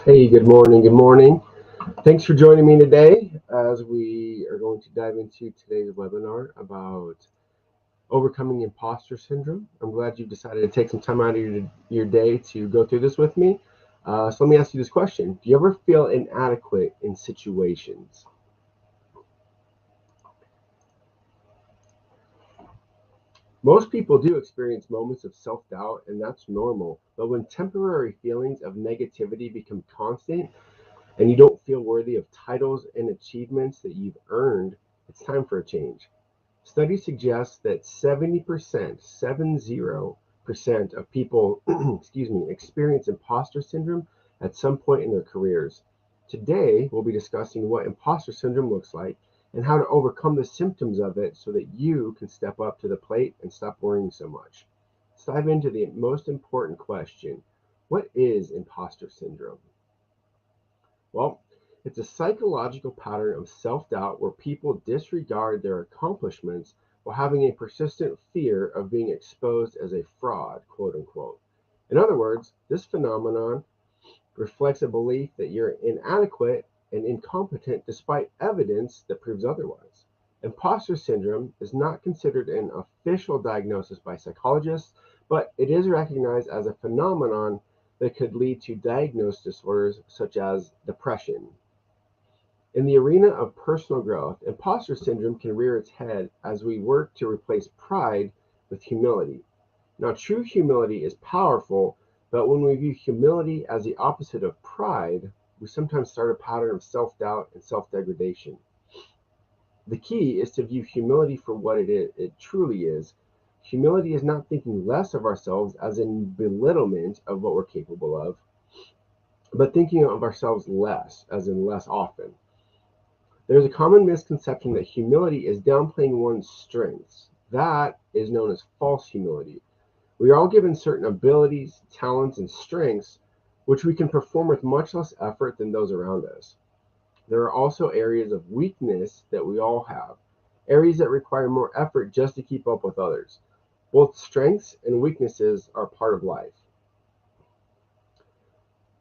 Hey, good morning. Good morning. Thanks for joining me today as we are going to dive into today's webinar about overcoming imposter syndrome. I'm glad you decided to take some time out of your day to go through this with me. So let me ask you this question. Do you ever feel inadequate in situations? Most people do experience moments of self-doubt, and that's normal. But when temporary feelings of negativity become constant, and you don't feel worthy of titles and achievements that you've earned, it's time for a change. Studies suggest that 70% of people, experience imposter syndrome at some point in their careers. Today, we'll be discussing what imposter syndrome looks like and how to overcome the symptoms of it so that you can step up to the plate and stop worrying so much. Let's dive into the most important question. What is imposter syndrome? Well, it's a psychological pattern of self-doubt where people disregard their accomplishments while having a persistent fear of being exposed as a fraud, quote unquote. In other words, this phenomenon reflects a belief that you're inadequate and incompetent despite evidence that proves otherwise. Imposter syndrome is not considered an official diagnosis by psychologists, but it is recognized as a phenomenon that could lead to diagnosed disorders such as depression. In the arena of personal growth, imposter syndrome can rear its head as we work to replace pride with humility. Now, true humility is powerful, but when we view humility as the opposite of pride, we sometimes start a pattern of self-doubt and self-degradation. The key is to view humility for what it truly is. Humility is not thinking less of ourselves as in belittlement of what we're capable of, but thinking of ourselves less, as in less often. There's a common misconception that humility is downplaying one's strengths. That is known as false humility. We are all given certain abilities, talents, and strengths which we can perform with much less effort than those around us. There are also areas of weakness that we all have, areas that require more effort just to keep up with others. Both strengths and weaknesses are part of life.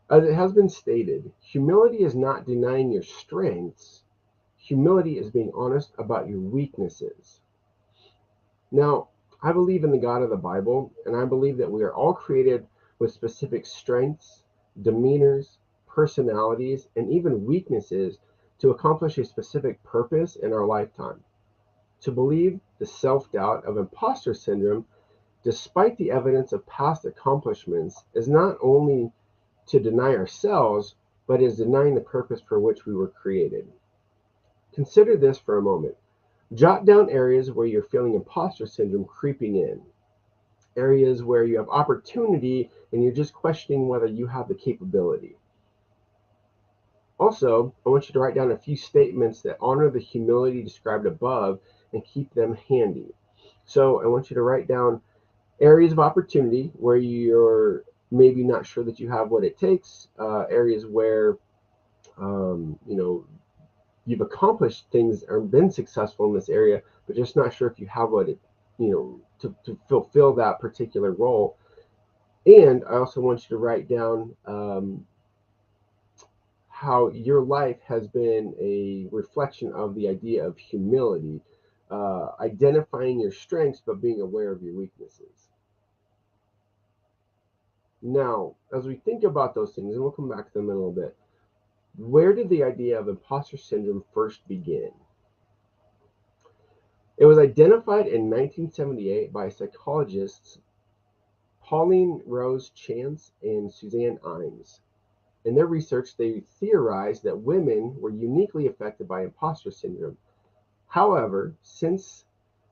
As it has been stated, humility is not denying your strengths. Humility is being honest about your weaknesses. Now, I believe in the God of the Bible, and I believe that we are all created with specific strengths, demeanors, personalities, and even weaknesses to accomplish a specific purpose in our lifetime. To believe the self-doubt of imposter syndrome, despite the evidence of past accomplishments, is not only to deny ourselves, but is denying the purpose for which we were created. Consider this for a moment. Jot down areas where you're feeling imposter syndrome creeping in, areas where you have opportunity and you're just questioning whether you have the capability. Also, I want you to write down a few statements that honor the humility described above and keep them handy. So I want you to write down areas of opportunity where you're maybe not sure that you have what it takes, areas where you've accomplished things or been successful in this area, but just not sure if you have what it, to fulfill that particular role. And I also want you to write down how your life has been a reflection of the idea of humility, identifying your strengths, but being aware of your weaknesses. Now, as we think about those things, and we'll come back to them in a little bit, where did the idea of imposter syndrome first begin? It was identified in 1978 by psychologists Pauline Rose Chance and Suzanne Imes. In their research, they theorized that women were uniquely affected by imposter syndrome. However, since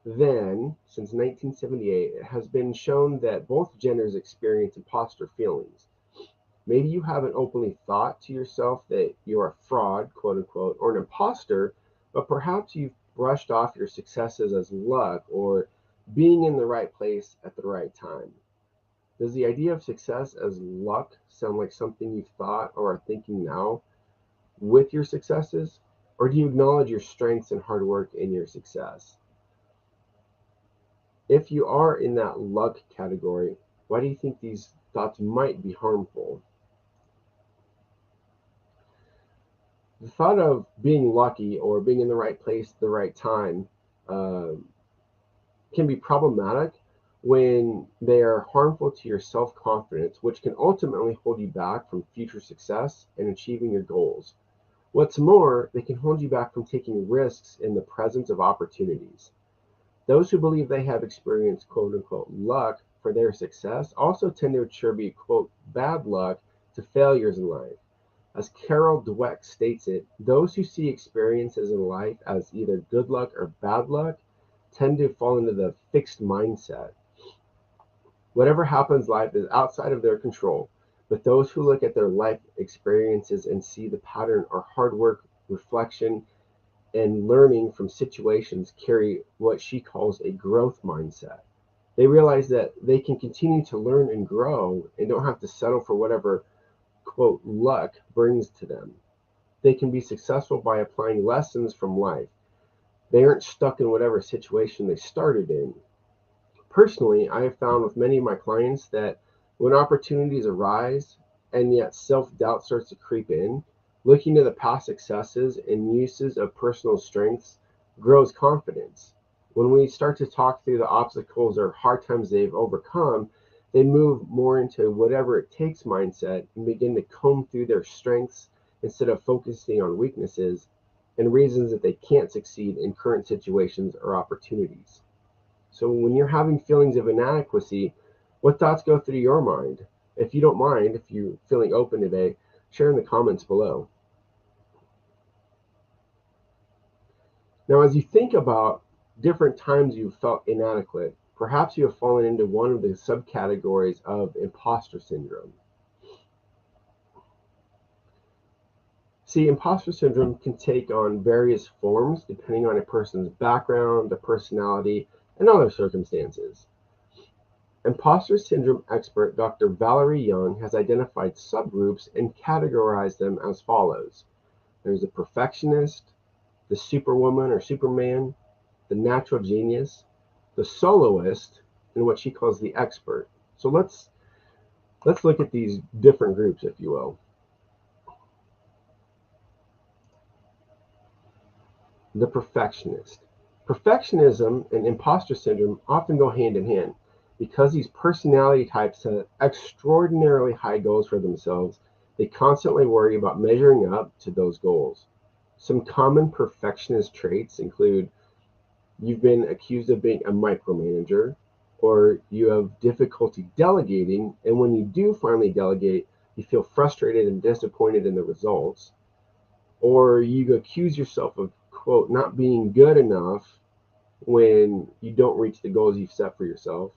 1978, it has been shown that both genders experience imposter feelings. Maybe you haven't openly thought to yourself that you're a fraud, quote unquote, or an imposter, but perhaps you've brushed off your successes as luck or being in the right place at the right time. Does the idea of success as luck sound like something you've thought or are thinking now with your successes? Or do you acknowledge your strengths and hard work in your success? If you are in that luck category, why do you think these thoughts might be harmful? The thought of being lucky or being in the right place at the right time uh, can be problematic when they are harmful to your self confidence, which can ultimately hold you back from future success and achieving your goals. What's more, they can hold you back from taking risks in the presence of opportunities. Those who believe they have experienced quote unquote luck for their success also tend to attribute quote bad luck to failures in life. As Carol Dweck states it, those who see experiences in life as either good luck or bad luck tend to fall into the fixed mindset. Whatever happens in life is outside of their control, but those who look at their life experiences and see the pattern are hard work, reflection, and learning from situations carry what she calls a growth mindset. They realize that they can continue to learn and grow and don't have to settle for whatever quote luck brings to them. They can be successful by applying lessons from life. They aren't stuck in whatever situation they started in. Personally, I have found with many of my clients that when opportunities arise and yet self doubt starts to creep in, looking to the past successes and uses of personal strengths grows confidence. When we start to talk through the obstacles or hard times they've overcome, they move more into whatever it takes mindset and begin to comb through their strengths instead of focusing on weaknesses and reasons that they can't succeed in current situations or opportunities. So when you're having feelings of inadequacy, what thoughts go through your mind? If you don't mind, if you're feeling open today, share in the comments below. Now, as you think about different times you've felt inadequate, perhaps you have fallen into one of the subcategories of imposter syndrome. See, imposter syndrome can take on various forms depending on a person's background, their personality, and other circumstances. Imposter syndrome expert Dr. Valerie Young has identified subgroups and categorized them as follows. There's the perfectionist, the superwoman or superman, the natural genius, the soloist, and what she calls the expert. So let's look at these different groups, if you will. The perfectionist. Perfectionism and imposter syndrome often go hand in hand. Because these personality types set extraordinarily high goals for themselves, they constantly worry about measuring up to those goals. Some common perfectionist traits include you've been accused of being a micromanager, or you have difficulty delegating, and when you do finally delegate, you feel frustrated and disappointed in the results, or you accuse yourself of, quote, not being good enough when you don't reach the goals you've set for yourself.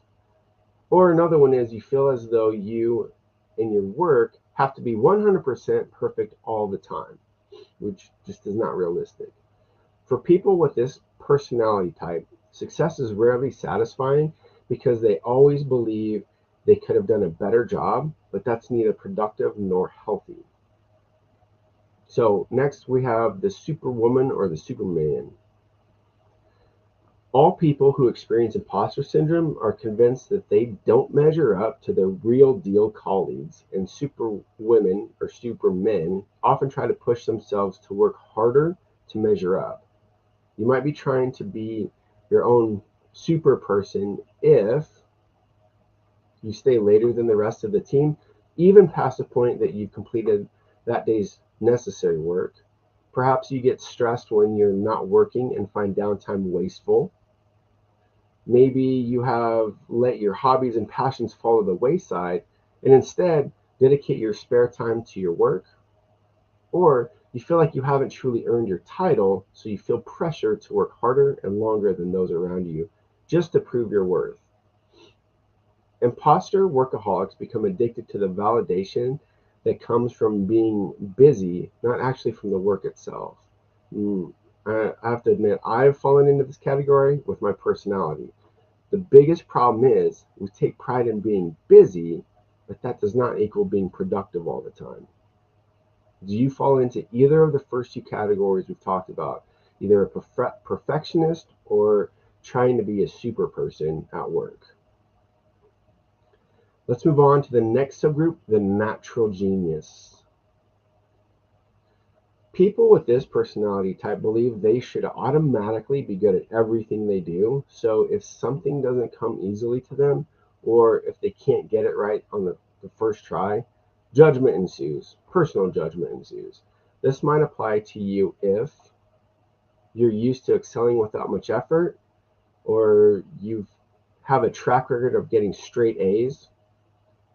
Or another one is you feel as though you and your work have to be 100% perfect all the time, which just is not realistic. For people with this personality type, success is rarely satisfying because they always believe they could have done a better job, but that's neither productive nor healthy. So next we have the superwoman or the superman. All people who experience imposter syndrome are convinced that they don't measure up to their real deal colleagues, and superwomen or supermen often try to push themselves to work harder to measure up. You might be trying to be your own super person if you stay later than the rest of the team, even past the point that you've completed that day's necessary work. Perhaps you get stressed when you're not working and find downtime wasteful. Maybe you have let your hobbies and passions fall to the wayside and instead dedicate your spare time to your work. Or you feel like you haven't truly earned your title, so you feel pressure to work harder and longer than those around you just to prove your worth. Imposter workaholics become addicted to the validation that comes from being busy, not actually from the work itself. I have to admit, I've fallen into this category with my personality. The biggest problem is we take pride in being busy, but that does not equal being productive all the time. Do you fall into either of the first two categories we've talked about? Either a perfectionist or trying to be a super person at work? Let's move on to the next subgroup, the natural genius. People with this personality type believe they should automatically be good at everything they do. So if something doesn't come easily to them, or if they can't get it right on the first try, judgment ensues, personal judgment ensues. This might apply to you if you're used to excelling without much effort, or you have a track record of getting straight A's,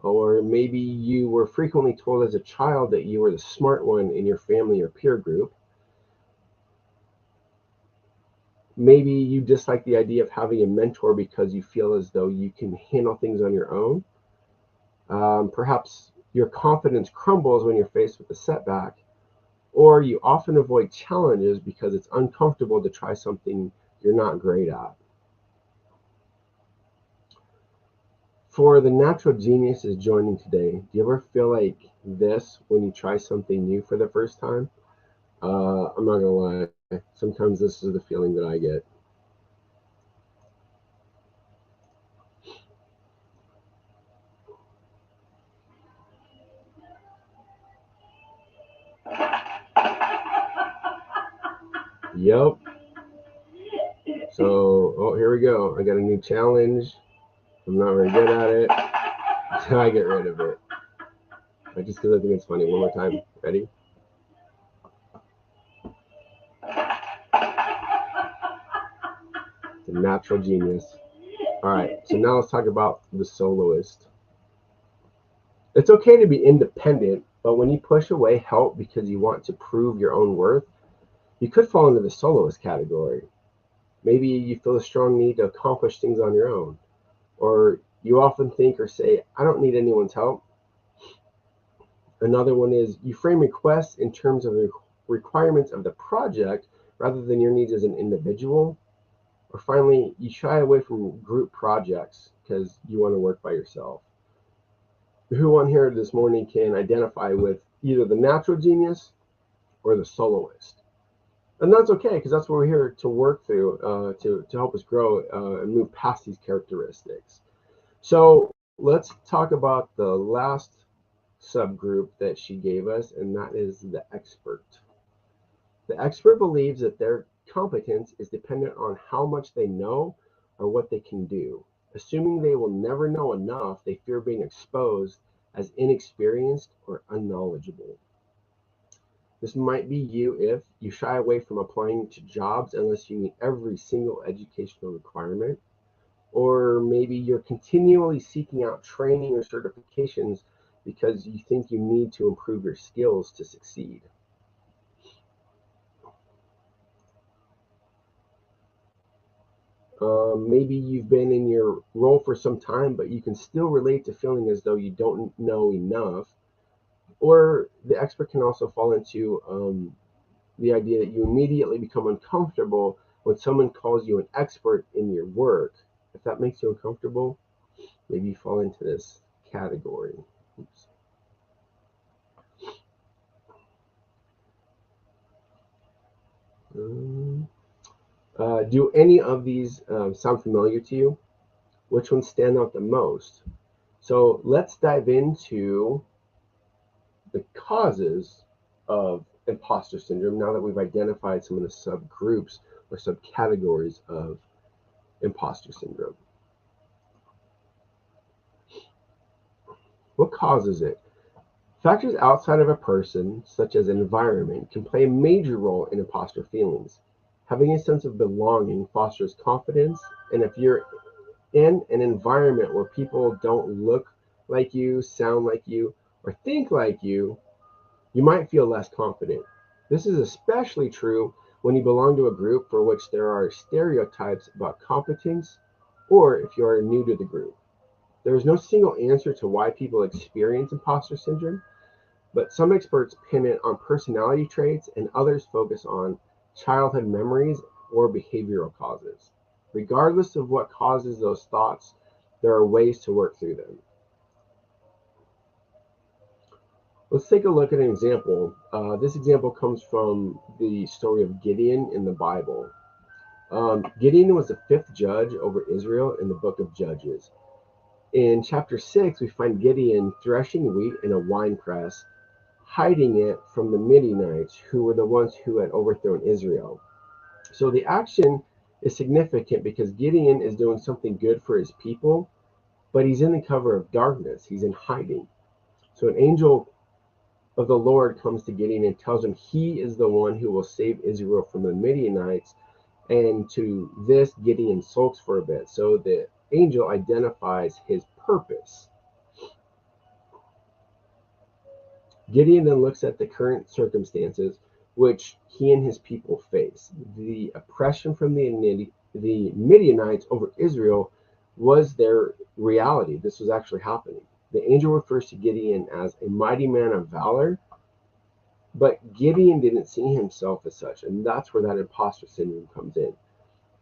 or maybe you were frequently told as a child that you were the smart one in your family or peer group. Maybe you dislike the idea of having a mentor because you feel as though you can handle things on your own. Perhaps your confidence crumbles when you're faced with a setback, or you often avoid challenges because it's uncomfortable to try something you're not great at. For the natural geniuses joining today, do you ever feel like this when you try something new for the first time? I'm not gonna lie, sometimes this is the feeling that I get. Yep. So, oh, here we go. I got a new challenge. I'm not very good at it. So I get rid of it. Just because I think it's funny. One more time. Ready? The natural genius. All right. So now let's talk about the soloist. It's okay to be independent, but when you push away help because you want to prove your own worth, you could fall into the soloist category. Maybe you feel a strong need to accomplish things on your own, or you often think or say, I don't need anyone's help. Another one is you frame requests in terms of the requirements of the project rather than your needs as an individual. Or finally, you shy away from group projects because you want to work by yourself. Who on here this morning can identify with either the natural genius or the soloist? And that's okay because that's what we're here to work through to help us grow and move past these characteristics. So let's talk about the last subgroup that she gave us, and that is the expert. The expert believes that their competence is dependent on how much they know or what they can do. Assuming they will never know enough, they fear being exposed as inexperienced or unknowledgeable. This might be you if you shy away from applying to jobs unless you meet every single educational requirement. Or maybe you're continually seeking out training or certifications because you think you need to improve your skills to succeed. Maybe you've been in your role for some time, but you can still relate to feeling as though you don't know enough. Or the expert can also fall into the idea that you immediately become uncomfortable when someone calls you an expert in your work. If that makes you uncomfortable, maybe you fall into this category. Oops. Do any of these sound familiar to you? Which ones stand out the most? So let's dive into the causes of imposter syndrome now that we've identified some of the subgroups or subcategories of imposter syndrome. What causes it? Factors outside of a person, such as environment, can play a major role in imposter feelings. Having a sense of belonging fosters confidence, and if you're in an environment where people don't look like you, sound like you, or think like you might feel less confident. This is especially true when you belong to a group for which there are stereotypes about competence, or if you are new to the group. There is no single answer to why people experience imposter syndrome, but some experts pin it on personality traits and others focus on childhood memories or behavioral causes. Regardless of what causes those thoughts, there are ways to work through them. Let's take a look at an example. This example comes from the story of Gideon in the Bible. Gideon was the fifth judge over Israel in the book of Judges. In chapter 6, we find Gideon threshing wheat in a wine press, hiding it from the Midianites, who were the ones who had overthrown Israel. So the action is significant because Gideon is doing something good for his people, but he's in the cover of darkness. He's in hiding. So an angel of the Lord comes to Gideon and tells him he is the one who will save Israel from the Midianites. And to this, Gideon sulks for a bit. So the angel identifies his purpose. Gideon then looks at the current circumstances which he and his people face. The oppression from the Midianites over Israel was their reality. This was actually happening. The angel refers to Gideon as a mighty man of valor, but Gideon didn't see himself as such, and that's where that imposter syndrome comes in.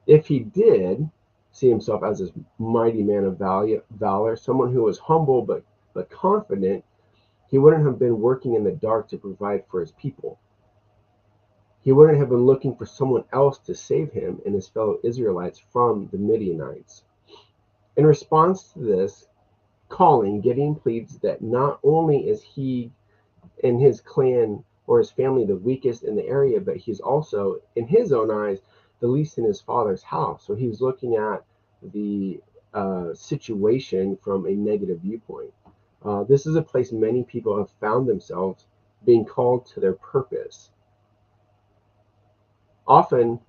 If he did see himself as a mighty man of valor, someone who was humble but confident, he wouldn't have been working in the dark to provide for his people. He wouldn't have been looking for someone else to save him and his fellow Israelites from the Midianites. In response to this calling, Gideon pleads that not only is he and his clan or his family the weakest in the area, but he's also, in his own eyes, the least in his father's house. So he was looking at the situation from a negative viewpoint. This is a place many people have found themselves being called to their purpose. Often,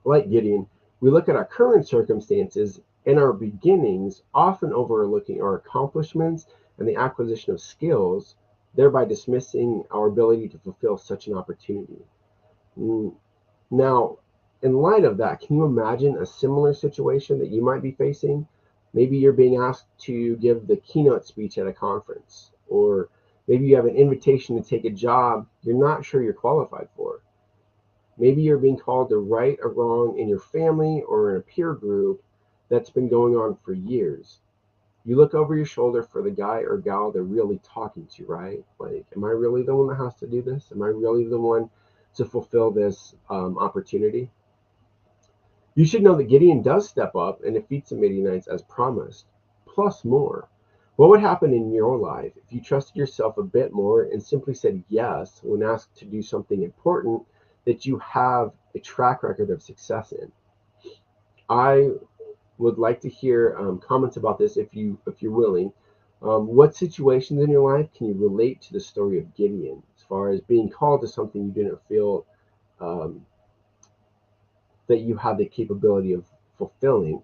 like Gideon, we look at our current circumstances and our beginnings, often overlooking our accomplishments and the acquisition of skills, thereby dismissing our ability to fulfill such an opportunity. Now, in light of that, can you imagine a similar situation that you might be facing? Maybe you're being asked to give the keynote speech at a conference, or maybe you have an invitation to take a job you're not sure you're qualified for. Maybe you're being called to right a wrong in your family or in a peer group that's been going on for years. You look over your shoulder for the guy or gal they're really talking to, right? Like, am I really the one that has to do this? Am I really the one to fulfill this opportunity? You should know that Gideon does step up and defeats the Midianites as promised, plus more. What would happen in your life if you trusted yourself a bit more and simply said yes when asked to do something important that you have a track record of success in? I would like to hear comments about this if you're willing. What situations in your life can you relate to the story of Gideon as far as being called to something you didn't feel um, that you have the capability of fulfilling?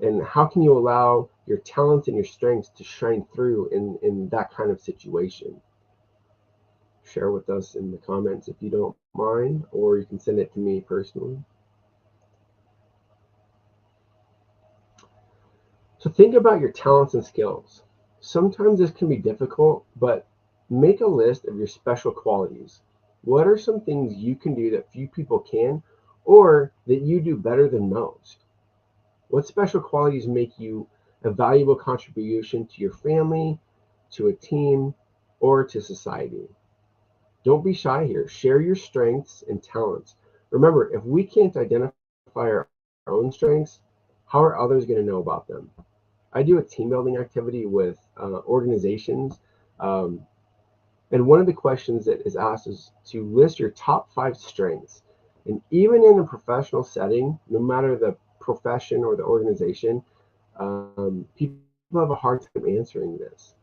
And how can you allow your talents and your strengths to shine through in that kind of situation? Share with us in the comments if you don't mind, or you can send it to me personally. So think about your talents and skills. Sometimes this can be difficult, but make a list of your special qualities. What are some things you can do that few people can, or that you do better than most? What special qualities make you a valuable contribution to your family, to a team, or to society? Don't be shy here. Share your strengths and talents. Remember, if we can't identify our own strengths, how are others going to know about them? I do a team building activity with organizations, um, and one of the questions that is asked is to list your top 5 strengths. And even in a professional setting, no matter the profession or the organization, people have a hard time answering this.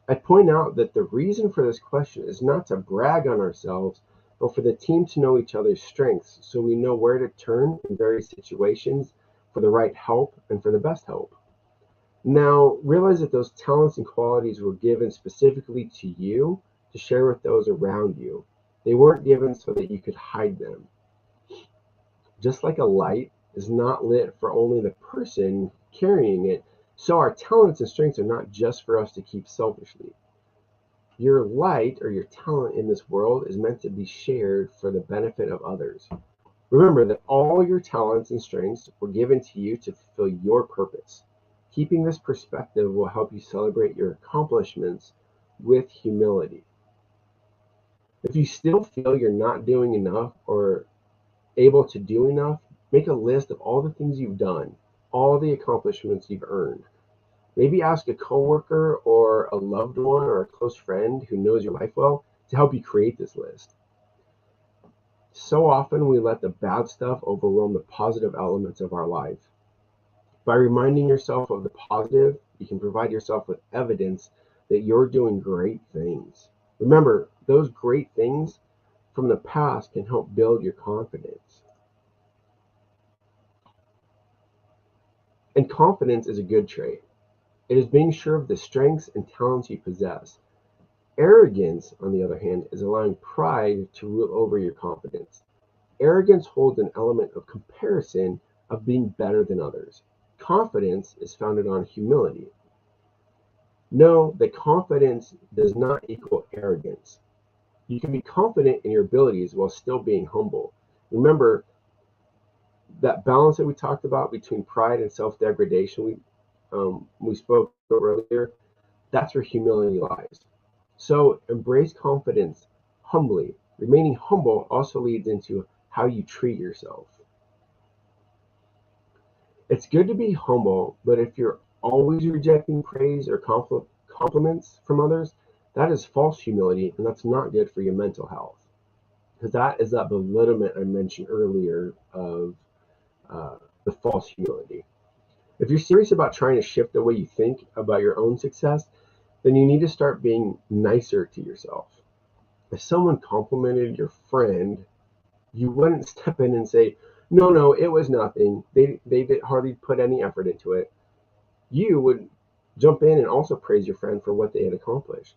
I point out that the reason for this question is not to brag on ourselves, but for the team to know each other's strengths so we know where to turn in various situations for the right help and for the best help. Now, realize that those talents and qualities were given specifically to you to share with those around you. They weren't given so that you could hide them. Just like a light is not lit for only the person carrying it, so our talents and strengths are not just for us to keep selfishly. Your light or your talent in this world is meant to be shared for the benefit of others. Remember that all your talents and strengths were given to you to fulfill your purpose. Keeping this perspective will help you celebrate your accomplishments with humility. If you still feel you're not doing enough or able to do enough, make a list of all the things you've done, all the accomplishments you've earned. Maybe ask a coworker or a loved one or a close friend who knows your life well, to help you create this list. So often we let the bad stuff overwhelm the positive elements of our life. By reminding yourself of the positive, you can provide yourself with evidence that you're doing great things. Remember, those great things from the past can help build your confidence. And confidence is a good trait. It is being sure of the strengths and talents you possess. Arrogance, on the other hand, is allowing pride to rule over your confidence. Arrogance holds an element of comparison, of being better than others. Confidence is founded on humility. Know that confidence does not equal arrogance. You can be confident in your abilities while still being humble. Remember that balance that we talked about between pride and self-degradation we spoke earlier. That's where humility lies. So embrace confidence humbly. Remaining humble also leads into how you treat yourself. It's good to be humble, but if you're always rejecting praise or compliments from others, that is false humility, and that's not good for your mental health. Because that is that belittlement I mentioned earlier of the false humility. If you're serious about trying to shift the way you think about your own success, then you need to start being nicer to yourself. If someone complimented your friend, you wouldn't step in and say, no, no, it was nothing. They did hardly put any effort into it. You would jump in and also praise your friend for what they had accomplished.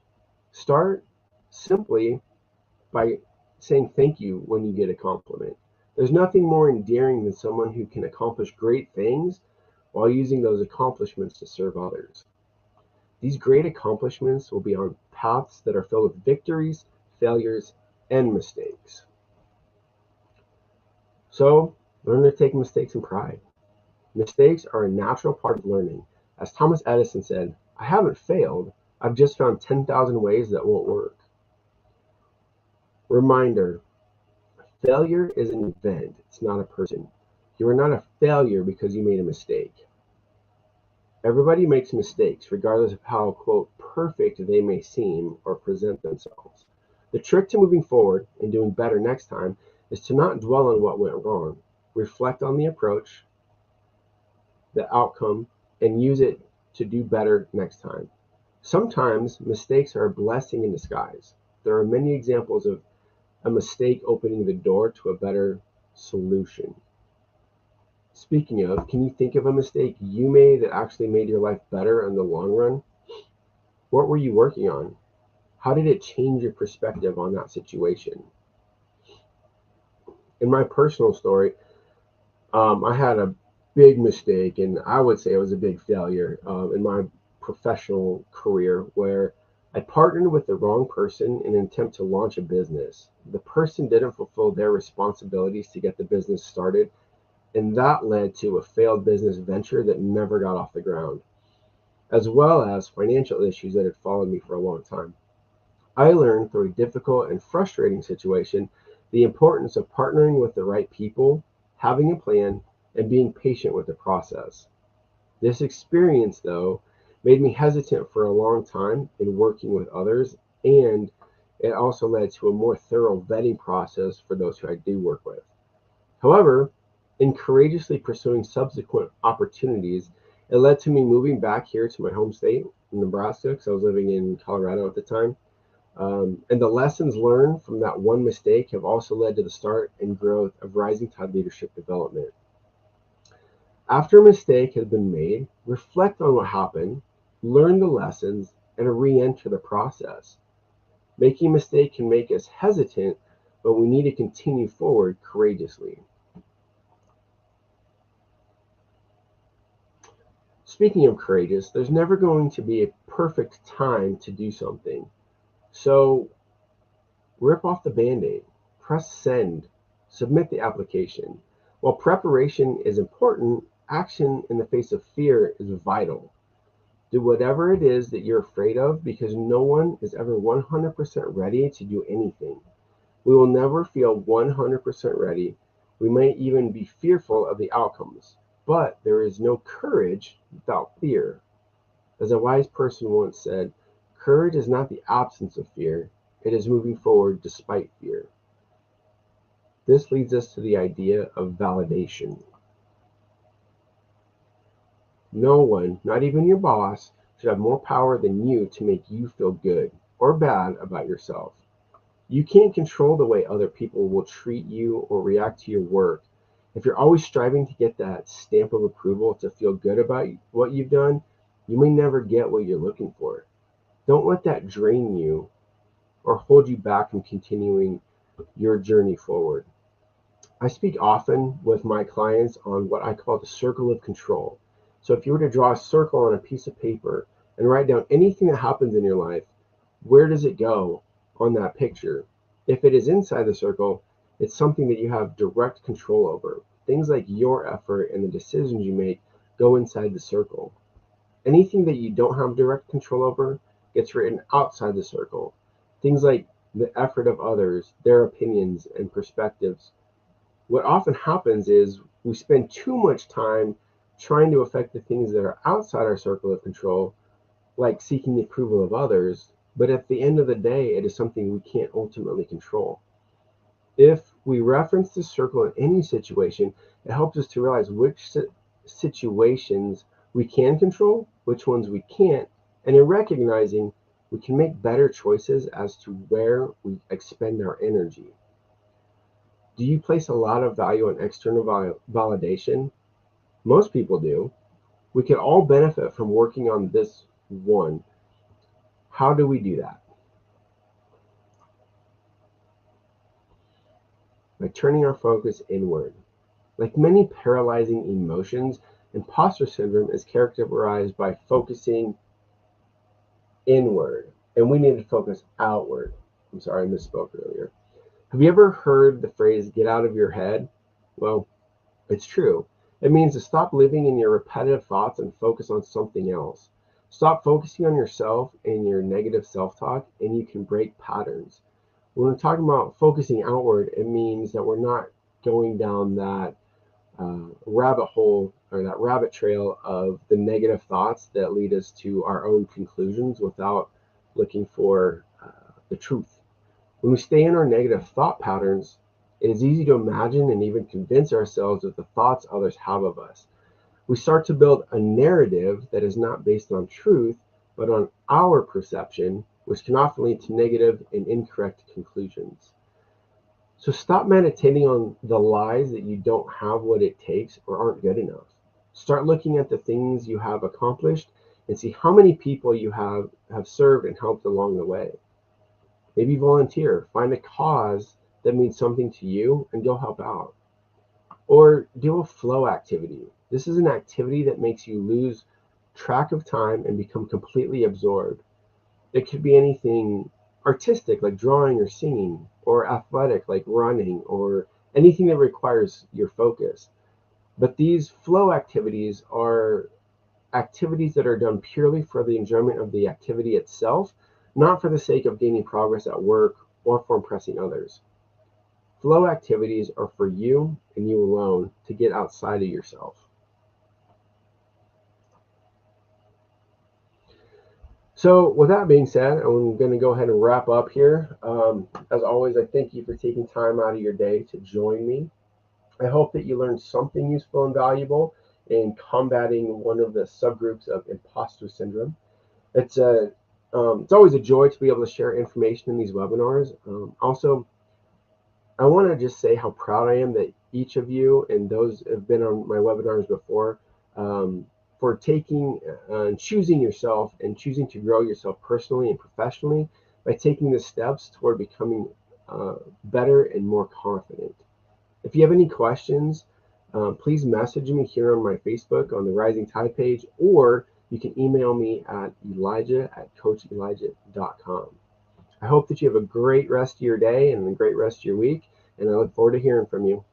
Start simply by saying thank you when you get a compliment. There's nothing more endearing than someone who can accomplish great things while using those accomplishments to serve others. These great accomplishments will be on paths that are filled with victories, failures, and mistakes. So, learn to take mistakes in pride. Mistakes are a natural part of learning. As Thomas Edison said, I haven't failed, I've just found 10,000 ways that won't work. Reminder, failure is an event, it's not a person. You are not a failure because you made a mistake. Everybody makes mistakes, regardless of how, quote, perfect they may seem or present themselves. The trick to moving forward and doing better next time is to not dwell on what went wrong. Reflect on the approach, the outcome, and use it to do better next time. Sometimes mistakes are a blessing in disguise. There are many examples of a mistake opening the door to a better solution. Speaking of, can you think of a mistake you made that actually made your life better in the long run? What were you working on? How did it change your perspective on that situation? In my personal story, I had a big mistake, and I would say it was a big failure in my professional career where I partnered with the wrong person in an attempt to launch a business. The person didn't fulfill their responsibilities to get the business started, and that led to a failed business venture that never got off the ground, as well as financial issues that had followed me for a long time. I learned through a difficult and frustrating situation the importance of partnering with the right people, having a plan, and being patient with the process. This experience, though, made me hesitant for a long time in working with others, and it also led to a more thorough vetting process for those who I do work with. However, in courageously pursuing subsequent opportunities, it led to me moving back here to my home state, Nebraska, because I was living in Colorado at the time. And the lessons learned from that one mistake have also led to the start and growth of Rising Tide Leadership Development. After a mistake has been made, reflect on what happened, learn the lessons, and re-enter the process. Making a mistake can make us hesitant, but we need to continue forward courageously. Speaking of courageous, there's never going to be a perfect time to do something. So rip off the band-aid, press send, submit the application. While preparation is important, action in the face of fear is vital. Do whatever it is that you're afraid of because no one is ever 100% ready to do anything. We will never feel 100% ready. We might even be fearful of the outcomes. But there is no courage without fear. As a wise person once said, courage is not the absence of fear, It is moving forward despite fear. This leads us to the idea of validation. No one, not even your boss, should have more power than you to make you feel good or bad about yourself. You can't control the way other people will treat you or react to your work. If you're always striving to get that stamp of approval to feel good about what you've done, you may never get what you're looking for. Don't let that drain you or hold you back from continuing your journey forward. I speak often with my clients on what I call the circle of control. So if you were to draw a circle on a piece of paper and write down anything that happens in your life, where does it go on that picture? If it is inside the circle, it's something that you have direct control over. Things like your effort and the decisions you make go inside the circle. Anything that you don't have direct control over gets written outside the circle. Things like the effort of others, their opinions and perspectives. What often happens is we spend too much time trying to affect the things that are outside our circle of control, like seeking the approval of others, but at the end of the day, it is something we can't ultimately control. If we reference the circle in any situation, it helps us to realize which situations we can control, which ones we can't, and in recognizing, we can make better choices as to where we expend our energy. Do you place a lot of value on external validation? Most people do. We can all benefit from working on this one. How do we do that? By turning our focus inward. Like many paralyzing emotions, imposter syndrome is characterized by focusing inward, and we need to focus outward. I'm sorry, I misspoke earlier. Have you ever heard the phrase, get out of your head? Well, it's true. It means to stop living in your repetitive thoughts and focus on something else. Stop focusing on yourself and your negative self-talk, and you can break patterns. When we're talking about focusing outward, it means that we're not going down that rabbit hole or that rabbit trail of the negative thoughts that lead us to our own conclusions without looking for the truth. When we stay in our negative thought patterns, it is easy to imagine and even convince ourselves of the thoughts others have of us. We start to build a narrative that is not based on truth, but on our perception, which can often lead to negative and incorrect conclusions. So stop meditating on the lies that you don't have what it takes or aren't good enough. Start looking at the things you have accomplished and see how many people you have served and helped along the way. Maybe volunteer, find a cause that means something to you and go help out. Or do a flow activity. This is an activity that makes you lose track of time and become completely absorbed. It could be anything artistic like drawing or singing, or athletic like running, or anything that requires your focus. But these flow activities are activities that are done purely for the enjoyment of the activity itself, not for the sake of gaining progress at work or for impressing others. Flow activities are for you and you alone to get outside of yourself. So with that being said, I'm going to go ahead and wrap up here. As always, I thank you for taking time out of your day to join me. I hope that you learned something useful and valuable in combating one of the subgroups of imposter syndrome. It's always a joy to be able to share information in these webinars. Also, I want to just say how proud I am that each of you and those who have been on my webinars before, for taking and choosing yourself and choosing to grow yourself personally and professionally by taking the steps toward becoming better and more confident. If you have any questions, please message me here on my Facebook on the Rising Tide page, or you can email me at elijah@coachelijah.com. I hope that you have a great rest of your day and a great rest of your week, and I look forward to hearing from you.